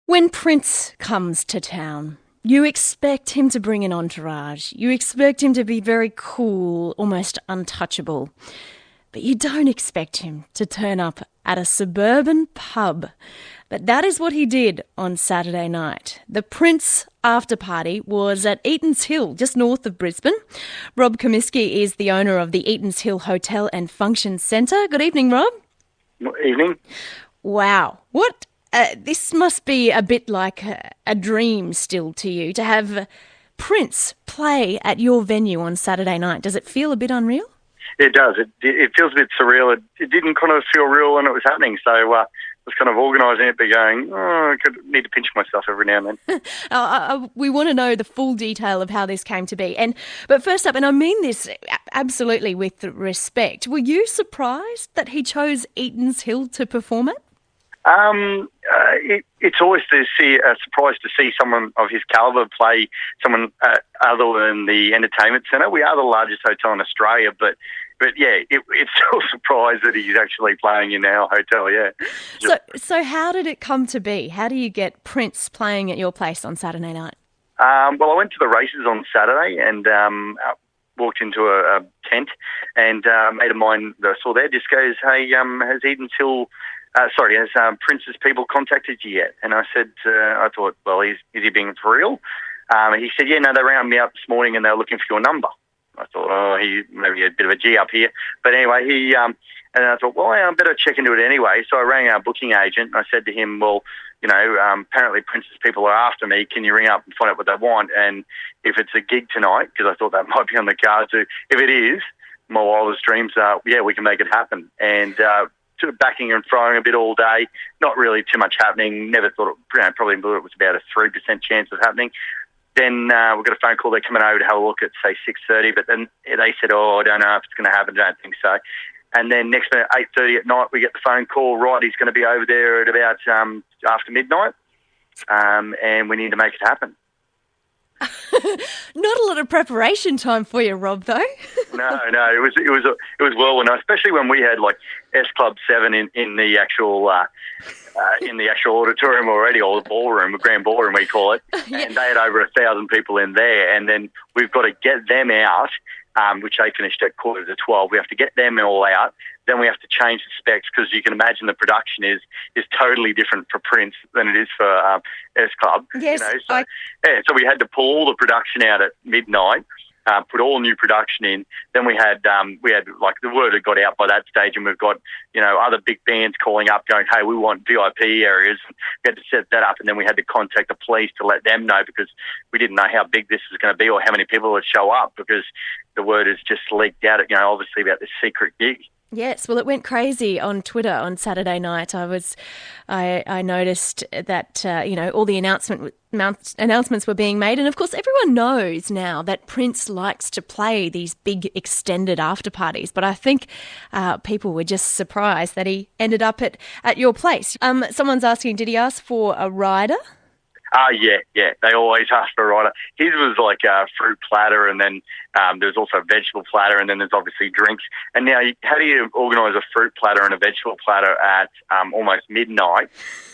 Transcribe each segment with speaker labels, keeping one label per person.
Speaker 1: When Prince comes to town, you expect him to bring an entourage. You expect him to be very cool, almost untouchable. But you don't expect him to turn up at a suburban pub. But that is what he did on Saturday night. The Prince after party was at Eaton's Hill, just north of Brisbane. Rob Comisky is the owner of the Eaton's Hill Hotel and Function Centre. Good evening, Rob.
Speaker 2: Evening.
Speaker 1: Wow. This must be a bit like a dream still to you, to have Prince play at your venue on Saturday night. Does it feel a bit unreal?
Speaker 2: It does. It feels a bit surreal. It didn't kind of feel real when it was happening. So I was kind of organising it, but going, I could need to pinch myself every now and then.
Speaker 1: We want to know the full detail of how this came to be. But first up, and I mean this absolutely with respect, were you surprised that he chose Eaton's Hill to perform at?
Speaker 2: It's always a surprise to see someone of his calibre play someone other than the entertainment centre. We are the largest hotel in Australia, but yeah, it's still a surprise that he's actually playing in our hotel. Yeah.
Speaker 1: So how did it come to be? How do you get Prince playing at your place on Saturday night?
Speaker 2: Well, I went to the races on Saturday and walked into a tent, and a mate of mine that I saw there just goes, "Hey, has Eaton's Hill?" Has Prince's people contacted you yet? And I said, I thought, well, is he being for real? He said, yeah, no, they rang me up this morning and they were looking for your number. I thought, he maybe a bit of a G up here. But anyway, and I thought, well, I better check into it anyway. So I rang our booking agent and I said to him, well, apparently Prince's people are after me. Can you ring up and find out what they want? And if it's a gig tonight, because I thought that might be on the cards too, if it is, my wildest dreams are, yeah, we can make it happen. And, sort of backing and throwing a bit all day, not really too much happening. Never thought probably thought it was about a 3% chance of happening. Then we got a phone call. They're coming over to have a look at, say, 6:30. But then they said, I don't know if it's going to happen. I don't think so. And then next minute, 8:30 at night, we get the phone call. Right, he's going to be over there at about after midnight, and we need to make it happen.
Speaker 1: Not a lot of preparation time for you, Rob, though.
Speaker 2: No, it was whirlwind, especially when we had like S Club 7 in the actual auditorium already, or the ballroom, the grand ballroom we call it, yeah. And they had over 1,000 people in there, and then we've got to get them out, which they finished at 11:45. We have to get them all out. Then we have to change the specs, because you can imagine the production is totally different for Prince than it is for S Club.
Speaker 1: Yes,
Speaker 2: so we had to pull all the production out at midnight, put all new production in. Then we had like the word had got out by that stage, and we've got other big bands calling up going, hey, we want VIP areas. We had to set that up, and then we had to contact the police to let them know, because we didn't know how big this was going to be or how many people would show up, because the word has just leaked out, obviously about this secret gig.
Speaker 1: Yes, well, it went crazy on Twitter on Saturday night. I noticed that all the announcements were being made, and of course everyone knows now that Prince likes to play these big extended after parties. But I think people were just surprised that he ended up at your place. Someone's asking, did he ask for a rider?
Speaker 2: Yeah. They always ask for a rider. His was like a fruit platter, and then there's also a vegetable platter, and then there's obviously drinks. And now, how do you organise a fruit platter and a vegetable platter at almost midnight?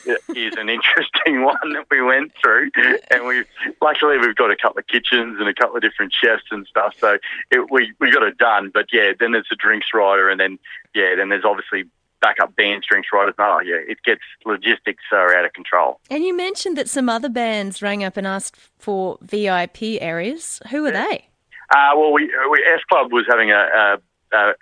Speaker 2: Is an interesting one that we went through. And luckily we've got a couple of kitchens and a couple of different chefs and stuff, so we got it done. But yeah, then there's a drinks rider, and then there's obviously backup bands, drinks riders. It gets logistics are out of control.
Speaker 1: And you mentioned that some other bands rang up and asked for VIP areas. Who are they?
Speaker 2: Well, S Club was having a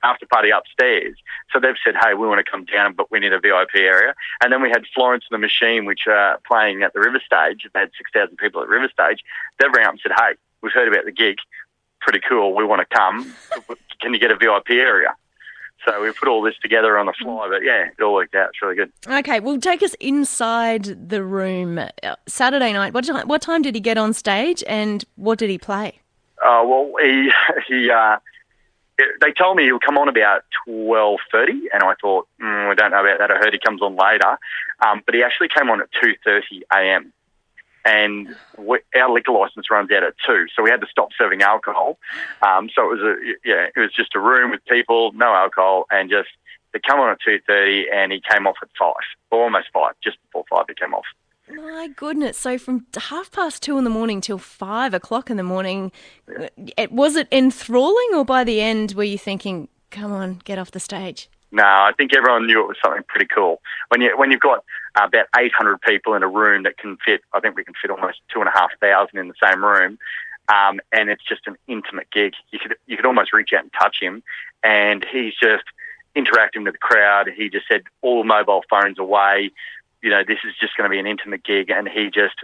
Speaker 2: after party upstairs, so they've said, hey, we want to come down, but we need a VIP area. And then we had Florence and the Machine, which are playing at the River Stage. They had 6,000 people at River Stage. They rang up and said, hey, we've heard about the gig, pretty cool, we want to come. Can you get a VIP area? So we put all this together on the fly, but yeah, it all worked out. It's really good.
Speaker 1: Okay, well, take us inside the room. Saturday night, what time did he get on stage, and what did he play?
Speaker 2: Well, they told me he'll come on about 12:30, and I thought, I don't know about that. I heard he comes on later, but he actually came on at 2:30 a.m. And our liquor license runs out at 2, so we had to stop serving alcohol. So it was just a room with people, no alcohol, and just they come on at 2:30, and he came off at 5, almost 5, just before 5 he came off.
Speaker 1: My goodness. So from 2:30 in the morning till 5 o'clock in the morning, was it enthralling, or by the end were you thinking, come on, get off the stage?
Speaker 2: No, I think everyone knew it was something pretty cool. When you've got about 800 people in a room that can fit, I think we can fit almost 2,500 in the same room, and it's just an intimate gig. You could almost reach out and touch him, and he's just interacting with the crowd. He just said all mobile phones away. You know, this is just going to be an intimate gig, and he just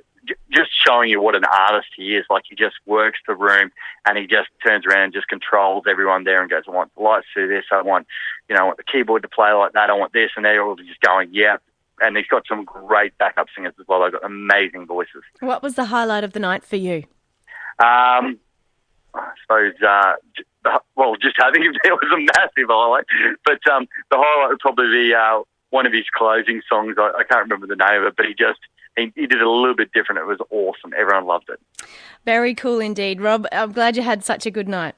Speaker 2: showing you what an artist he is. Like, he just works the room, and he just turns around and just controls everyone there and goes, I want the lights to do this, I want the keyboard to play like that, I want this, and they're all just going, yeah. And he's got some great backup singers as well. They've got amazing voices.
Speaker 1: What was the highlight of the night for you?
Speaker 2: I suppose, just having him there was a massive highlight. But the highlight would probably be one of his closing songs. I can't remember the name of it, but he did it a little bit different. It was awesome. Everyone loved it.
Speaker 1: Very cool indeed. Rob, I'm glad you had such a good night.